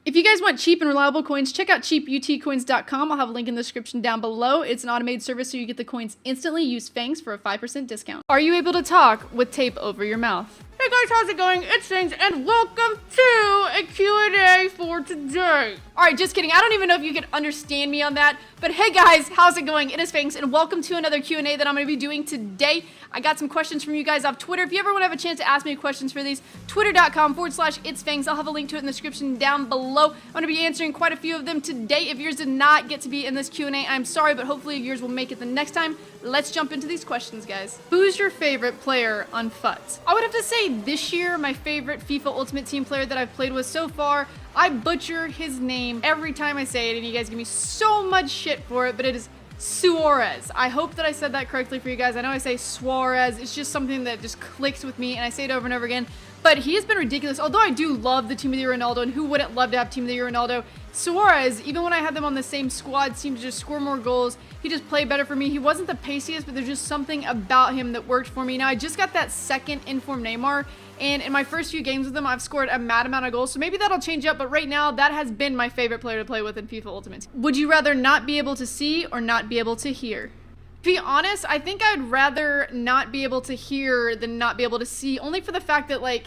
If you guys want cheap and reliable coins, check out cheaputcoins.com. I'll have a link in the description down below. It's an automated service so you get the coins instantly. Use Fangs for a 5% discount. Are you able to talk with tape over your mouth? Hey guys, how's it going? It's Fangs and welcome to a Q&A for today. Alright, just kidding. I don't even know if you can understand me on that. But hey guys, how's it going? It is Fangs and welcome to another Q&A that I'm going to be doing today. I got some questions from you guys off Twitter. If you ever want to have a chance to ask me questions for these, twitter.com/itsfangs. I'll have a link to it in the description down below. I'm going to be answering quite a few of them today. If yours did not get to be in this Q&A, I'm sorry, but hopefully yours will make it the next time. Let's jump into these questions, guys. Who's your favorite player on FUT? I would have to say this year, my favorite FIFA Ultimate Team player that I've played with so far, I butcher his name every time I say it, and you guys give me so much shit for it, but it is Suarez. I hope that I said that correctly for you guys. I know I say Suarez. It's just something that just clicks with me, and I say it over and over again. But he has been ridiculous. Although I do love the Team of the Year Ronaldo, and who wouldn't love to have Team of the Year Ronaldo? Suarez, even when I had them on the same squad, seemed to just score more goals. He just played better for me. He wasn't the paciest, but there's just something about him that worked for me. Now, I just got that second informed Neymar, and in my first few games with him, I've scored a mad amount of goals, so maybe that'll change up, but right now, that has been my favorite player to play with in FIFA Ultimate. Would you rather not be able to see or not be able to hear? To be honest, I think I'd rather not be able to hear than not be able to see, only for the fact that, like,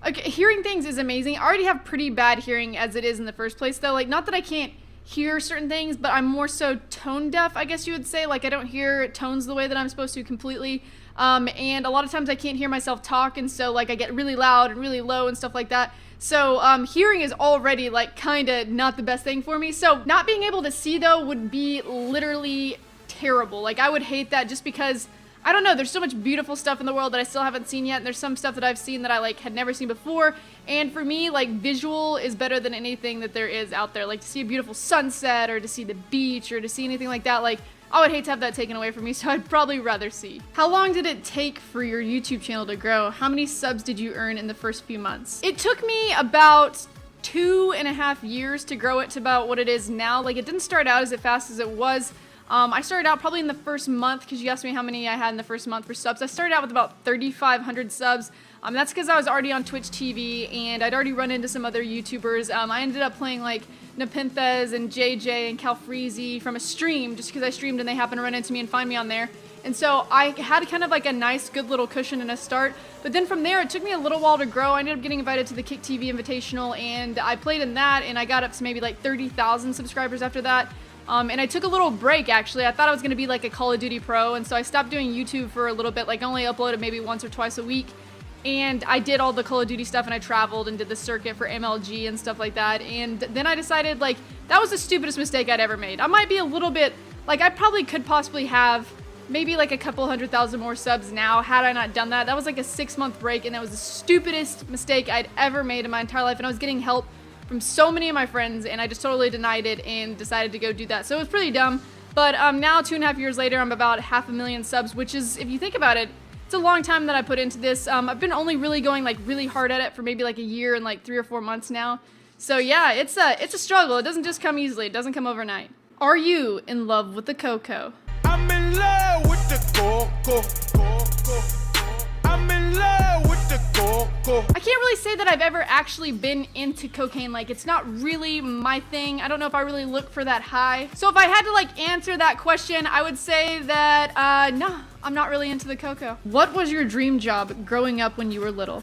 okay, hearing things is amazing. I already have pretty bad hearing as it is in the first place, though. Like, not that I can't hear certain things, but I'm more so tone deaf, I guess you would say. Like, I don't hear tones the way that I'm supposed to completely. And a lot of times I can't hear myself talk, and so, like, I get really loud and really low and stuff like that. So, hearing is already, like, kind of not the best thing for me. So, not being able to see, though, would be literally terrible. Like, I would hate that just because, I don't know, there's so much beautiful stuff in the world that I still haven't seen yet, and there's some stuff that I've seen that I, like, had never seen before, and for me, like, visual is better than anything that there is out there. Like, to see a beautiful sunset, or to see the beach, or to see anything like that, like, I would hate to have that taken away from me, so I'd probably rather see. How long did it take for your YouTube channel to grow? How many subs did you earn in the first few months? It took me about 2.5 years to grow it to about what it is now. Like, it didn't start out as fast as it was. I started out probably in the first month, because you asked me how many I had in the first month for subs. I started out with about 3,500 subs. That's because I was already on Twitch TV, and I'd already run into some other YouTubers. I ended up playing, like, Nepenthez and JJ and Calfreezy from a stream, just because I streamed and they happened to run into me and find me on there. And so I had kind of like a nice, good little cushion and a start. But then from there, it took me a little while to grow. I ended up getting invited to the Kick TV Invitational, and I played in that, and I got up to maybe like 30,000 subscribers after that. And I took a little break, actually. I thought I was going to be like a Call of Duty pro, and so I stopped doing YouTube for a little bit, like only uploaded maybe once or twice a week. And I did all the Call of Duty stuff, and I traveled and did the circuit for MLG and stuff like that. And then I decided, like, that was the stupidest mistake I'd ever made. I might be a little bit, like, I probably could possibly have maybe like a couple 100,000 more subs now had I not done that. That was like a 6-month break, and that was the stupidest mistake I'd ever made in my entire life. And I was getting help from so many of my friends, and I just totally denied it and decided to go do that. So it was pretty dumb. But now, 2.5 years later, I'm about 500,000 subs, which is, if you think about it, it's a long time that I put into this. I've been only really going like really hard at it for maybe like a year and like 3 or 4 months now. So yeah, it's a struggle. It doesn't just come easily. It doesn't come overnight. Are you in love with the cocoa? I'm in love with the cocoa. I'm in love with the cocoa. I can't really say that I've ever actually been into cocaine. Like, it's not really my thing. I don't know if I really look for that high. So if I had to like answer that question, I would say that no, I'm not really into the cocoa. What was your dream job growing up when you were little?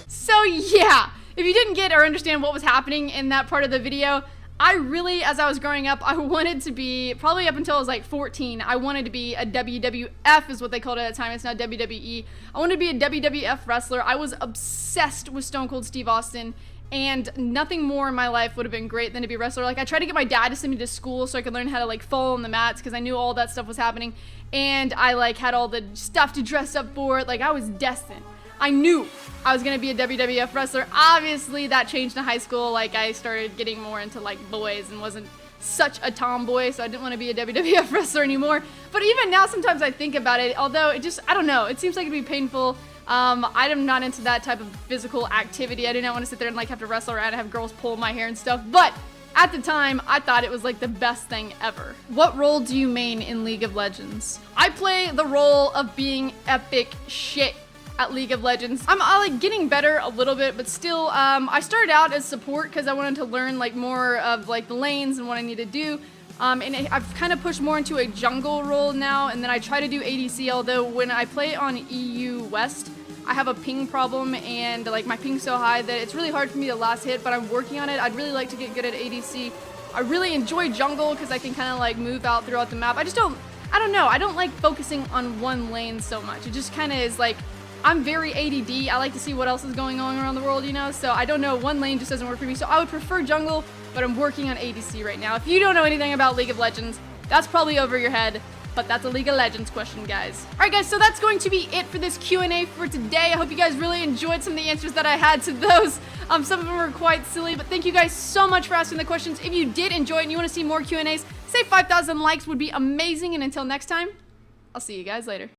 So yeah, if you didn't get or understand what was happening in that part of the video, I really, as I was growing up, I wanted to be, probably up until I was like 14, I wanted to be a WWF is what they called it at the time. It's not WWE. I wanted to be a WWF wrestler. I was obsessed with Stone Cold Steve Austin, and nothing more in my life would have been great than to be a wrestler. Like, I tried to get my dad to send me to school so I could learn how to like fall on the mats, because I knew all that stuff was happening, and I like had all the stuff to dress up for it. Like, I was destined. I knew I was gonna be a WWF wrestler. Obviously, that changed in high school. Like, I started getting more into like boys and wasn't such a tomboy, so I didn't want to be a WWF wrestler anymore. But even now, sometimes I think about it, although it just, I don't know, it seems like it'd be painful. I'm not into that type of physical activity. I do not want to sit there and like have to wrestle around and have girls pull my hair and stuff. But At the time, I thought it was like the best thing ever. What role do you main in League of Legends? I play the role of being epic shit at League of Legends. I'm like getting better a little bit, but still, I started out as support because I wanted to learn like more of like the lanes and what I need to do. I've kind of pushed more into a jungle role now, and then I try to do ADC, although when I play on EU West, I have a ping problem, and like my ping's so high that it's really hard for me to last hit, but I'm working on it. I'd really like to get good at ADC. I really enjoy jungle because I can kind of like move out throughout the map. I don't know, I don't like focusing on one lane so much. It just kind of is like, I'm very ADD. I like to see what else is going on around the world, you know? So I don't know, one lane just doesn't work for me. So I would prefer jungle, but I'm working on ADC right now. If you don't know anything about League of Legends, that's probably over your head, but that's a League of Legends question, guys. All right, guys, so that's going to be it for this Q&A for today. I hope you guys really enjoyed some of the answers that I had to those. Some of them were quite silly, but thank you guys so much for asking the questions. If you did enjoy it and you want to see more Q&As, say 5,000 likes would be amazing. And until next time, I'll see you guys later.